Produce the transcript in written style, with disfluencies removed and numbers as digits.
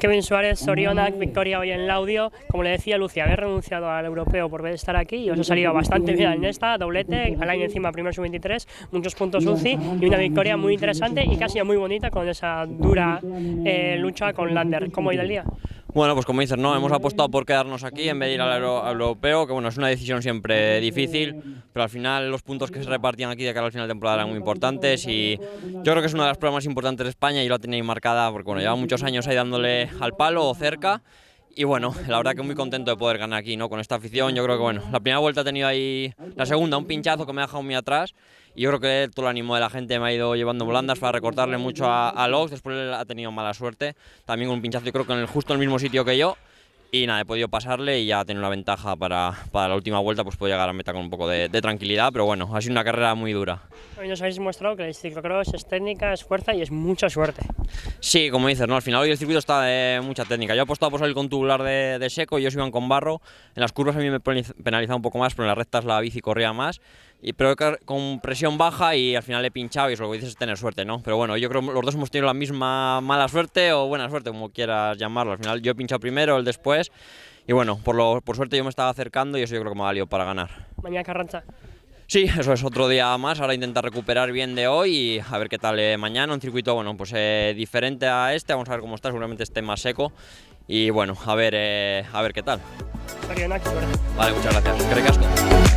Kevin Suárez, Sorionak, victoria hoy en Laudio. Como le decía Lucia, habéis renunciado al europeo por vez de estar aquí y os ha salido bastante bien en esta, doblete, Alain encima primer sub-23, muchos puntos UCI y una victoria muy interesante y casi muy bonita con esa dura lucha con Lander. ¿Cómo ha ido el día? Bueno, pues como dices, ¿no? Hemos apostado por quedarnos aquí en vez de ir al europeo, que bueno, es una decisión siempre difícil, pero al final los puntos que se repartían aquí de cara al final de temporada eran muy importantes y yo creo que es una de las pruebas más importantes de España y lo ha tenido marcada porque bueno, lleva muchos años ahí dándole al palo o cerca. Y bueno, la verdad que muy contento de poder ganar aquí, ¿no? Con esta afición. Yo creo que bueno, la primera vuelta he tenido ahí, la segunda, un pinchazo que me ha dejado muy atrás. Y yo creo que todo el ánimo de la gente me ha ido llevando volandas para recortarle mucho a Lox. Después él ha tenido mala suerte, también con un pinchazo yo creo que justo en el mismo sitio que yo. Y nada, he podido pasarle y ya tener una ventaja para la última vuelta, pues puedo llegar a meta con un poco de tranquilidad, pero bueno, ha sido una carrera muy dura. Hoy nos habéis mostrado que el ciclocross es técnica, es fuerza y es mucha suerte. Sí, como dices, ¿no? Al final hoy el circuito está de mucha técnica. Yo he apostado por salir con tubular de seco y ellos iban con barro. En las curvas a mí me penalizaba un poco más, pero en las rectas la bici corría más. Pero con presión baja y al final he pinchado y eso lo que dices es tener suerte, ¿no? Pero bueno, yo creo que los dos hemos tenido la misma mala suerte o buena suerte, como quieras llamarlo. Al final yo he pinchado primero, él después y bueno, por suerte yo me estaba acercando y eso yo creo que me ha valido para ganar. Mañana Carranza. Sí, eso es otro día más, ahora intentar recuperar bien de hoy y a ver qué tal mañana, un circuito bueno, pues diferente a este, vamos a ver cómo está, seguramente esté más seco y bueno, a ver qué tal. Sorionak, Vale, muchas gracias. Eskerrik asko.